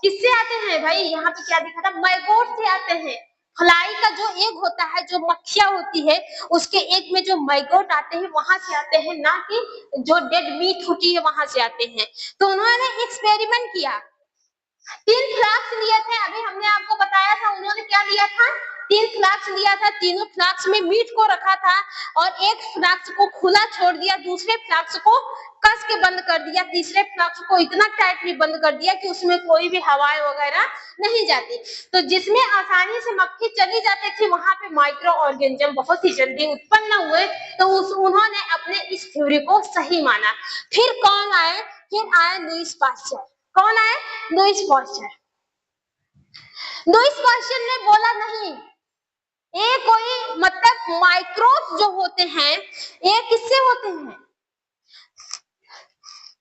किससे आते हैं भाई? यहाँ पे क्या दिखा था? मैगोट से आते हैं। फ्लाई का जो एग होता है, जो मक्खियां होती है, उसके एग में जो मैगोट आते हैं वहां से आते हैं, ना कि जो डेड मीट होती है वहां से आते हैं। तो उन्होंने एक्सपेरिमेंट किया। 3 फ्लास्क लिए थे, अभी हमने आपको बताया था। उन्होंने क्या लिया था? 3 फ्लास्क लिया था। तीनों फ्लास्क में मीट को रखा था और एक फ्लास्क को खुला छोड़ दिया, दूसरे फ्लास्क को कस के बंद कर दिया, तीसरे फ्लास्क को इतना टाइटली बंद कर दिया कि उसमें कोई भी हवाएं वगैरह नहीं जाती। तो जिसमें आसानी से मक्खी चली जाती थी वहां पे माइक्रो ऑर्गेनिज्म बहुत ही जल्दी उत्पन्न हुए। तो उन्होंने अपने इस थ्योरी को सही माना। फिर कौन आए? फिर आए लुईस पास्चर। कौन आए? Lewis pasture. लुईस पास्चर ने बोला नहीं, ये कोई मतलब माइक्रोब्स जो होते हैं ये किससे होते हैं?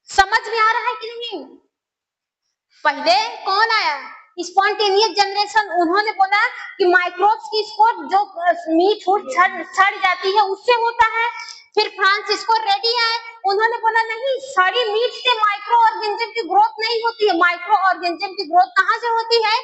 समझ में आ रहा है कि नहीं? पहले कौन आया? Spontaneous generation. उन्होंने बोला कि माइक्रोब्स की स्कोर जो मीट सड़ जाती है उससे होता है। फिर फ्रांसिस्को रेडी आए, उन्होंने बोला नहीं, सड़ी मीट से माइक्रो ऑर्गेनिज्म की ग्रोथ नहीं होती है। माइक्रो ऑर्गेनिज्म की ग्रोथ कहाँ से होती है?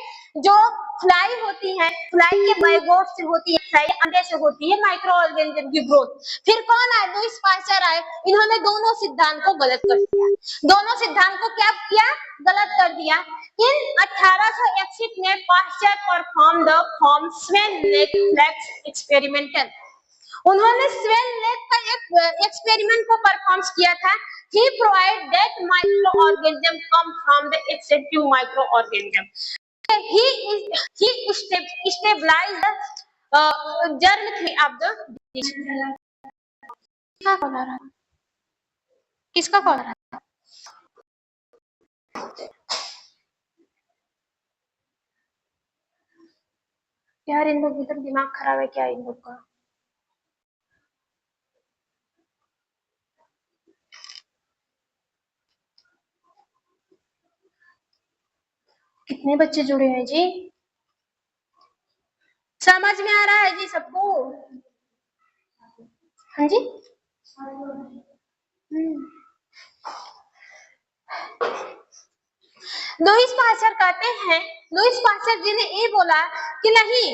जो फ्लाई होती है, फ्लाई के मैगोट से होती है, फ्लाई अंडे से होती है माइक्रो ऑर्गेनिज्म की ग्रोथ। फिर कौन आए? लुईस पास्चर आए। इन्होंने दोनों सिद्धांत को गलत कर दिया। दोनों सिद्धांत को क्या किया? गलत कर दिया। इन 1861 में Pasteur perform the form swan neck flask experimental. उन्होंने स्वेन-लेक का एक एक्सपेरिमेंट को परफॉर्म किया था। He proved that microorganisms come from the extensive microorganism. He stabilized the germ theory of the disease. किसका कॉल आ रहा है? किसका कॉल आ रहा है? यार इन लोग इधर दिमाग खराब है क्या इन लोग का? कितने बच्चे जुड़े हैं जी? समझ में आ रहा है जी सबको? हाँ जी। लुईस पास्चर कहते हैं, लुईस पास्चर जी ने ये बोला कि नहीं,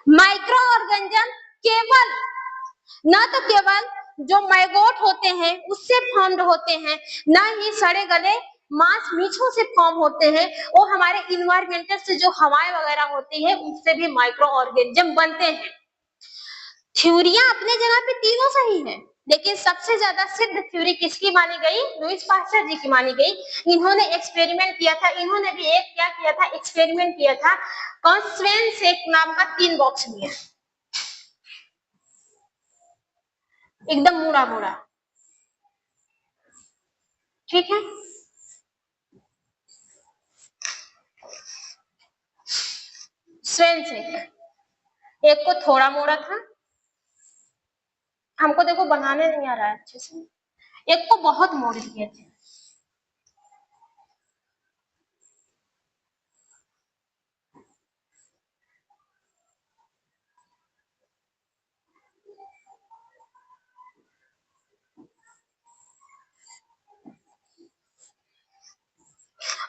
माइक्रो ऑर्गेनिज्म केवल ना तो केवल जो मैगोट होते हैं उससे फॉर्म्ड होते हैं, ना ही सड़े गले मांस मीठों से फॉर्म होते हैं। वो हमारे इन्वायरमेंटल से जो हवाएं वगैरह होती है उससे भी माइक्रो ऑर्गेनिज्म बनते हैं। थ्योरियां अपने जगह पे तीनों सही है, लेकिन सबसे ज्यादा सिद्ध थ्योरी किसकी मानी गई? लुईस पास्चर जी की मानी गई। इन्होंने एक्सपेरिमेंट किया था। इन्होंने भी एक क्या किया था? एक्सपेरिमेंट किया था। स्वेन-लेक नाम का 3 बॉक्स लिया, एकदम मुड़ा मुड़ा, ठीक है। स्वेन-लेक एक को थोड़ा मोड़ा था, हमको देखो बनाने नहीं आ रहा है अच्छे से, एक को बहुत मोड़ दिए थे।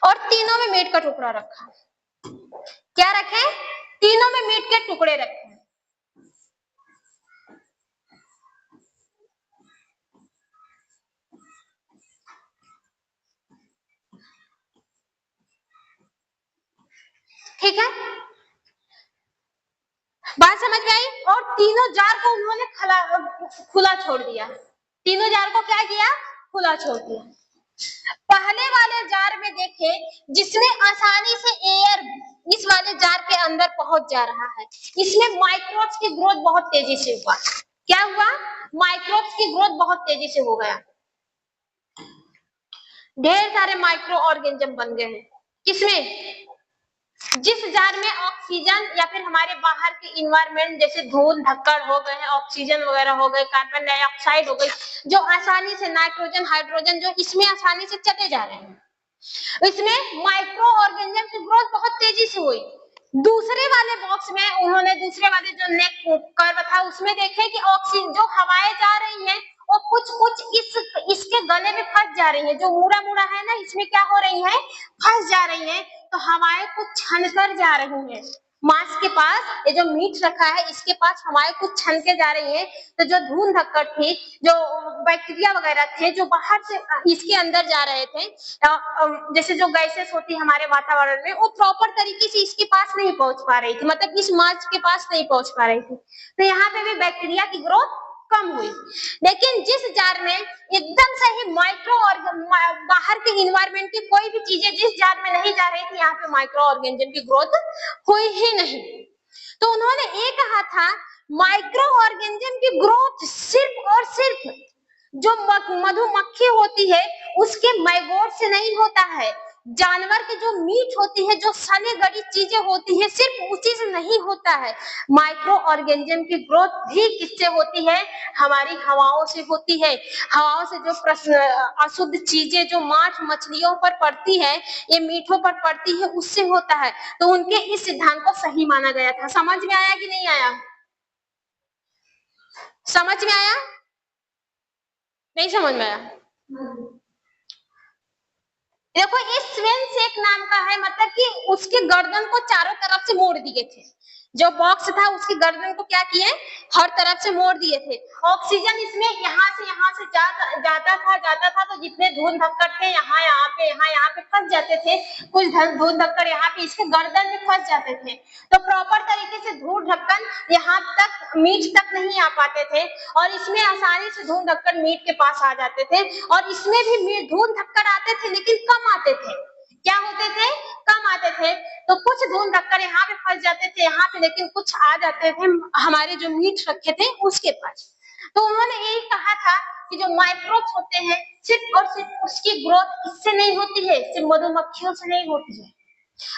और तीनों में मीट का टुकड़ा रखा। क्या रखे? तीनों में मीट के टुकड़े रखे। ठीक है। बात समझ में आई? और तीनों जार को उन्होंने खुला छोड़ दिया। तीनों जार को क्या किया? खुला छोड़ दिया। पहले वाले जार में देखें जिसमें आसानी से एयर इस वाले जार के अंदर पहुंच जा रहा है, इसमें माइक्रोब्स की ग्रोथ बहुत तेजी से हुआ। क्या हुआ? माइक्रोब्स की ग्रोथ बहुत तेजी से हो गया। ढेर सारे माइक्रो ऑर्गेनिज्म बन गए हैं। किसमें? जिस जार में ऑक्सीजन या फिर हमारे बाहर के इन्वायरमेंट जैसे धूल धक्कड़ हो गए हैं, ऑक्सीजन वगैरह हो गए, कार्बन डाइऑक्साइड हो गई, जो आसानी से नाइट्रोजन हाइड्रोजन जो इसमें आसानी से चले जा रहे हैं, इसमें माइक्रो ऑर्गेनिज्म की ग्रोथ बहुत तेजी से हुई। दूसरे वाले बॉक्स में उन्होंने दूसरे वाले जो नेक कर्व था उसमें देखे कि ऑक्सीजन जो हवाएं जा रही हैं वो कुछ कुछ इसके गले में फंस जा रही है, जो मुड़ा मुड़ा है ना, इसमें क्या हो रही है? फंस जा रही है। तो हवाएं कुछ छन कर जा रही है। मांस के पास ये जो मीट रखा है इसके पास हवाएं कुछ छन के जा रही है। तो जो धूल धक्कड़ थी, जो बैक्टीरिया वगैरह थे जो बाहर से इसके अंदर जा रहे थे, जैसे जो गैसेस होती है हमारे वातावरण में, वो प्रॉपर तरीके से इसके पास नहीं पहुंच पा रही थी, मतलब इस मांस के पास नहीं पहुंच पा रही थी। तो यहाँ पे भी बैक्टीरिया की ग्रोथ कम हुई। लेकिन जिस जार में एकदम से ही माइक्रो और बाहर के इन्वायरमेंट की कोई भी चीजें जिस जार में नहीं जा रही थी, यहाँ पे माइक्रो ऑर्गेनिज्म की ग्रोथ हुई ही नहीं। तो उन्होंने ये कहा था माइक्रो ऑर्गेनिज्म की ग्रोथ सिर्फ और सिर्फ जो मधुमक्खी होती है उसके मैगोट से नहीं होता है, जानवर की जो मीट होती है, जो सने गड़ी चीजें होती है, सिर्फ उसी से नहीं होता है। माइक्रो ऑर्गेनिज्म की ग्रोथ भी किससे होती है? हमारी हवाओं से होती है। हवाओं से जो अशुद्ध चीजें जो मांस मछलियों पर पड़ती है, ये मीठों पर पड़ती है, उससे होता है। तो उनके इस सिद्धांत को सही माना गया था। समझ में आया कि नहीं आया? समझ में आया? नहीं समझ में आया? देखो ये स्वेनसेक नाम का है, मतलब कि उसके गर्दन को चारों तरफ से मोड़ दिए थे। जो बॉक्स था उसकी गर्दन को क्या किए? हर तरफ से मोड़ दिए थे। ऑक्सीजन इसमें यहाँ से जाता था, तो जितने धूल धक्कड़ थे यहाँ पे फंस जाते थे। कुछ धूल धक्कड़ यहाँ पे इसके गर्दन में फंस जाते थे। तो प्रॉपर तरीके से धूल ढक्कन यहाँ तक मीट तक नहीं आ पाते थे, और इसमें आसानी से धूल धक्कड़ मीट के पास आ जाते थे। और इसमें भी धूल धक्कड़ आते थे लेकिन कम आते थे। क्या होते थे? कम आते थे। तो कुछ धूल धक्कड़ यहाँ पे फंस जाते थे यहाँ पे, लेकिन कुछ आ जाते थे हमारे जो मीट रखे थे उसके पास। तो उन्होंने यही कहा था कि जो माइक्रोब्स होते हैं सिर्फ और सिर्फ उसकी ग्रोथ इससे नहीं होती है, सिर्फ मधुमक्खियों से नहीं होती है,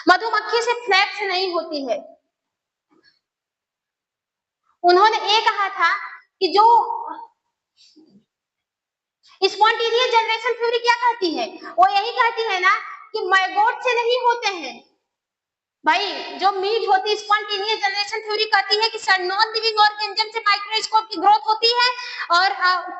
मधुमक्खी से फ्लैग से नहीं होती है। उन्होंने ये कहा था कि जो स्पॉन्टेनियस जनरेशन थ्योरी क्या कहती है? वो यही कहती है ना कि मैगोट से नहीं होते हैं भाई, जो मीट होती है। स्पॉन्टेनियस जनरेशन थ्योरी कहती है कि नॉन लिविंग ऑर्गेनिज्म से माइक्रोस्कोप की ग्रोथ होती है। और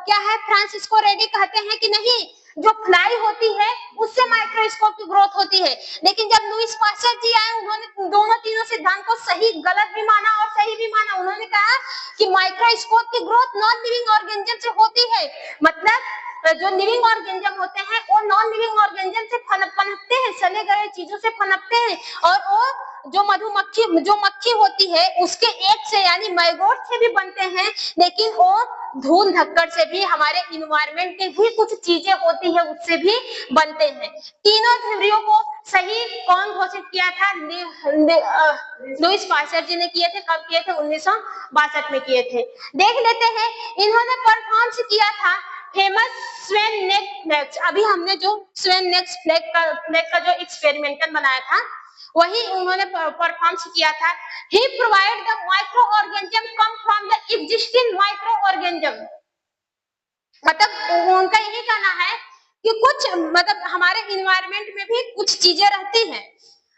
क्या है, फ्रांसिस्को रेडी कहते हैं कि नहीं, जो फ्लाई होती है उससे माइक्रोस्कोप की ग्रोथ होती है। लेकिन जब लुईस पास्चर जी आए, उन्होंने दोनों तीनों सिद्धांत को सही गलत भी माना और सही भी माना। उन्होंने कहा कि माइक्रोस्कोप की ग्रोथ नॉन लिविंग ऑर्गेनिज्म से होती है, मतलब जो लिविंग ऑर्गेनिज्म होते हैं वो नॉन लिविंग ऑर्गेनिज्म से पनपते हैं, सने गए चीजों से पनपते हैं। और वो जो मक्खी होती है उसके एक से यानी मैगोट से भी बनते हैं, लेकिन वो धूल धक्कड़ से भी, हमारे इन्वायरमेंट के भी कुछ चीजें होती है उससे भी बनते हैं। तीनों थ्योरियों को सही कौन घोषित किया था? लुईस पास्चर जी ने किए थे। कब किए थे? 1962 में किए थे। देख लेते हैं इन्होंने परफॉर्म किया था फेमस स्वेननेक फ्लैग। अभी हमने जो स्वेननेक फ्लैग का जो एक्सपेरिमेंटल बनाया था वही उन्होंने परफॉर्म किया था। He provide the microorganism come from the existing microorganism. मतलब उनका यही कहना है कि कुछ मतलब हमारे इन्वायरमेंट में भी कुछ चीजें रहती हैं,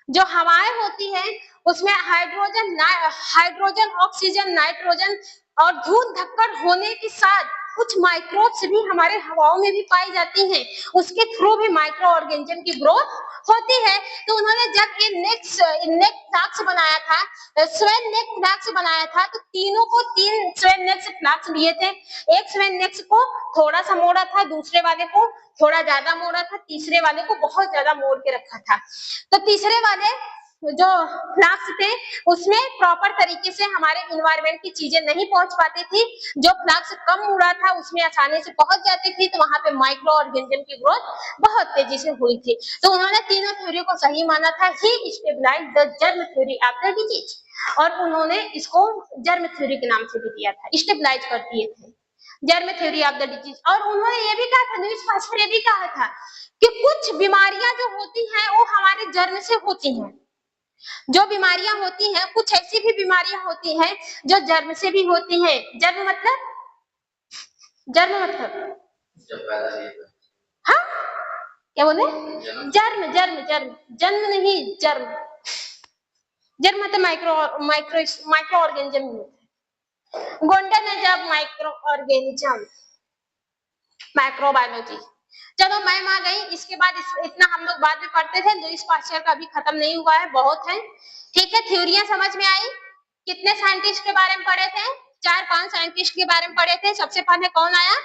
जो हवाएं होती हैं उसमें हाइड्रोजन ऑक्सीजन नाइट्रोजन और धूल धक्कड़ होने के साथ कुछ माइक्रोब्स भी हमारे हवाओं में भी पाई जाती हैं, उसके थ्रू भी माइक्रो ऑर्गेनिज्म की ग्रोथ होती है। तो उन्होंने जब ये नेक फ्लास्क बनाया था, स्वेननेक फ्लास्क बनाया था, तो तीनों को 3 स्वेननेक फ्लास्क लिए थे। एक स्वेननेक को थोड़ा सा मोड़ा था, दूसरे वाले को थोड़ा ज्यादा मोड़ा था, तीसरे वाले को बहुत ज्यादा मोड़ के रखा था। तो तीसरे वाले जो फ्लास्क थे उसमें प्रॉपर तरीके से हमारे इन्वायरमेंट की चीजें नहीं पहुंच पाती थी। जो फ्लास्क कम उड़ा था उसमें आसानी से पहुंच जाती थी, तो वहां पे माइक्रो ऑर्गेनिज्म की ग्रोथ बहुत तेजी से हुई थी। तो उन्होंने तीनों थ्योरी को सही माना था। He stabilized the germ theory of the disease, और उन्होंने इसको जर्म थ्योरी के नाम से भी दिया था, स्टेबलाइज कर दिए थे germ theory of the disease. और उन्होंने ये भी कहा था, लुईस पास्चर ये भी कहा था कि कुछ बीमारियां जो होती हैं वो हमारे जर्म से होती हैं। जो बीमारियां होती हैं, कुछ ऐसी भी बीमारियां होती हैं जो जर्म से भी होती हैं। जर्म मतलब हाँ क्या बोले? जर्म जर्म जर्म जन्म नहीं, जर्म। जर्म मतलब micro micro micro organism. Golden age of micro organism, microbiology. चलो मैम आ गई, इसके बाद इतना हम लोग बाद में पढ़ते थे। लुईस पास्चर का भी खत्म नहीं हुआ है, बहुत है। ठीक है, थ्योरियां समझ में आई। कितने साइंटिस्ट के बारे में पढ़े थे? 4-5 साइंटिस्ट के बारे में पढ़े थे। सबसे पहले कौन आया?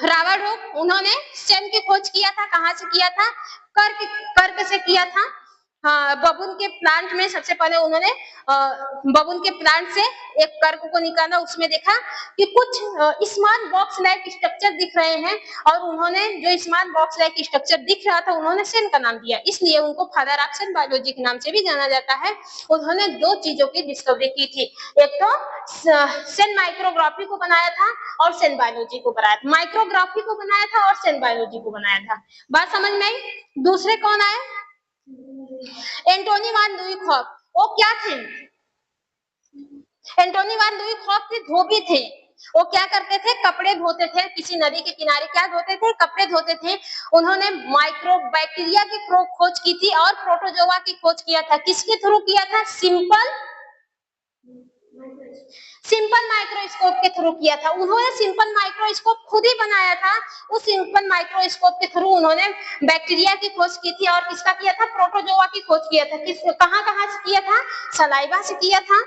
Robert Hooke. उन्होंने सेल की खोज किया था। कहां से किया था? कर्क, कर्क से किया था। हाँ, बबून के प्लांट में सबसे पहले उन्होंने बबून के प्लांट से एक कर्क को निकाला। उसमें देखा कि कुछ स्मॉल बॉक्स लाइक स्ट्रक्चर दिख रहे हैं, और उन्होंने जो स्मॉल बॉक्स लाइक स्ट्रक्चर दिख रहा था उन्होंने सेल का नाम दिया, इसलिए उनको फादर ऑफ सेल बायोलॉजी के नाम से भी जाना जाता है। उन्होंने 2 चीजों की डिस्कवरी की थी, एक तो सेल माइक्रोग्राफी को बनाया था और सेल बायोलॉजी को बनाया था। माइक्रोग्राफी को बनाया था और सेल बायोलॉजी को बनाया था। बात समझ में आई? दूसरे कौन आए? एंटोनी वान लुई खॉक। वो क्या थे? एंटोनी वान लुई खॉक थे धोबी थे। वो क्या करते थे? कपड़े धोते थे। किसी नदी के किनारे क्या धोते थे? कपड़े धोते थे। उन्होंने माइक्रो बैक्टीरिया की खोज की थी और प्रोटोजोआ की खोज किया था। किसके थ्रू किया था? सिंपल माइक्रोस्कोप के थ्रू किया था। उन्होंने सिंपल माइक्रोस्कोप खुद ही बनाया था। उस सिंपल माइक्रोस्कोप के थ्रू उन्होंने बैक्टीरिया की खोज की थी। और किसका किया था? प्रोटोजोआ की खोज किया था। किस कहां से किया था? सलाइवा से किया था।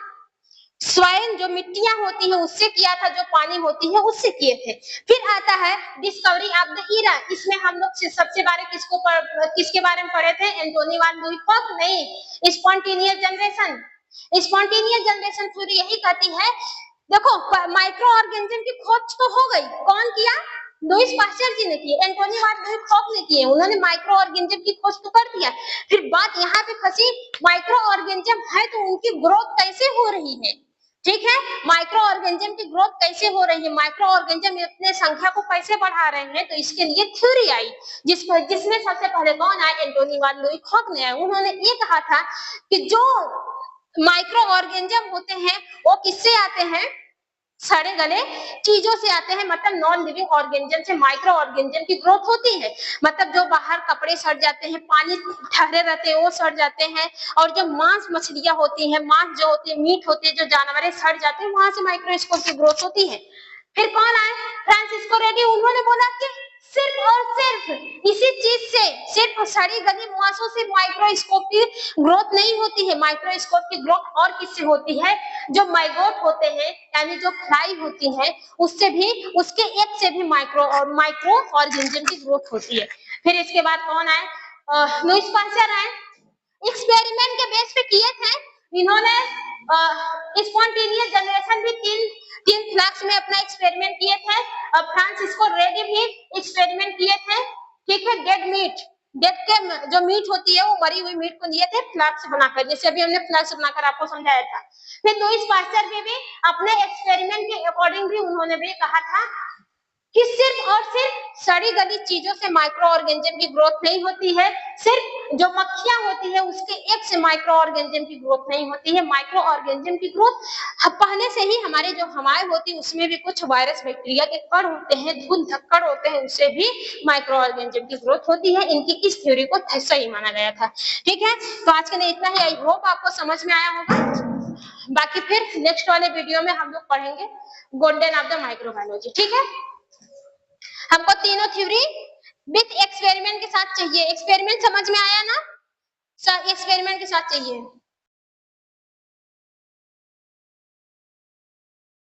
स्वाइन जो मिट्टियां होती है उससे किया था, जो पानी होती है उससे किए थे। फिर आता है डिस्कवरी ऑफ द ईरा। इसमें हम लोग सबसे बारे किसके बारे में पढ़े थे? एंटोनी वान लुई खॉक नहीं, spontaneous generation. Spontaneous generation theory यही कहती है, देखो माइक्रो ऑर्गेनिज्म की खोज तो हो गई, कौन किया? लुईस पास्चर जी ने की, एंटोनी वान लुई खॉक ने की है। उन्होंने माइक्रो ऑर्गेनिज्म की खोज तो कर दिया। फिर बात यहाँ पे फंसी, माइक्रो ऑर्गेनिज्म है तो उनकी ग्रोथ कैसे हो रही है? ठीक है, माइक्रो ऑर्गेनिज्म की ग्रोथ कैसे हो रही है, माइक्रो ऑर्गेनिज्म अपने संख्या को कैसे बढ़ा रहे हैं, तो इसके लिए थ्योरी आई, जिसमें सबसे पहले कौन आए? एंटोनी वान लुई खॉक ने आए। उन्होंने ये कहा था कि जो माइक्रो ऑर्गेनिज्म होते हैं वो किससे आते हैं? सड़े गले चीजों से आते हैं। मतलब नॉन लिविंग ऑर्गेनिज्म से माइक्रो ऑर्गेनिज्म की ग्रोथ होती है। मतलब जो बाहर कपड़े सड़ जाते हैं, पानी ठहरे रहते हैं वो सड़ जाते हैं, और जो मांस मछलियां होती हैं, मांस जो होती है, मीट होती है, जो जानवर सड़ जाते हैं, वहां से माइक्रोस्कोप की ग्रोथ होती है। फिर कौन आए? फ्रांसिस्को रेड्डी। उन्होंने बोला कि सिर्फ और सिर्फ इसी चीज से, सिर्फ सड़ी गली मुआसों से माइक्रोस्कोप की ग्रोथ नहीं होती है। माइक्रोस्कोप की ग्रोथ और किससे होती है? जो माइगोट होते हैं, यानी जो फ्लाई होती है, उससे भी, उसके एक से भी माइक्रो ऑर्गेनिज्म की ग्रोथ होती है। फिर इसके बाद कौन आए? लुईस पास्चर आए। एक्सपेरिमेंट के बेस पे किए थे इन्होंने। स्पॉन्टेनियस जनरेशन भी तीन फ्लैक्स में अपना एक्सपेरिमेंट किए थे। फ्रांसिस्को रेड्डी भी एक्सपेरिमेंट किए थे। ठीक है, डेड मीट, डेड के जो मीट होती है वो मरी हुई मीट को लिए थे फ्लैक्स बनाकर, जैसे अभी हमने फ्लैक्स बनाकर आपको समझाया था। फिर लुईस पास्चर भी अपने एक्सपेरिमेंट के अकॉर्डिंग भी उन्होंने भी कहा था कि सिर्फ और सिर्फ सड़ी गली चीजों से माइक्रो ऑर्गेनिज्म की ग्रोथ नहीं होती है। सिर्फ जो मक्खियां होती है उसके एक से माइक्रो ऑर्गेनिज्म की ग्रोथ नहीं होती है। माइक्रो ऑर्गेनिज्म की ग्रोथ पहले से ही हमारे जो हवाएं होती है उसमें भी कुछ वायरस बैक्टीरिया के कण होते हैं, धूल धक्कड़ होते हैं, उससे भी माइक्रो ऑर्गेनिज्म की ग्रोथ होती है। इनकी इस थ्योरी को सही माना गया था। ठीक है, तो आज के लिए इतना ही। आई होप आपको समझ में आया होगा। बाकी फिर नेक्स्ट वाले वीडियो में हम लोग पढ़ेंगे गोल्डन ऑफ द माइक्रोबायोलॉजी। ठीक है, हमको तीनों थ्योरी विथ एक्सपेरिमेंट के साथ चाहिए। एक्सपेरिमेंट समझ में आया ना? एक्सपेरिमेंट के साथ चाहिए।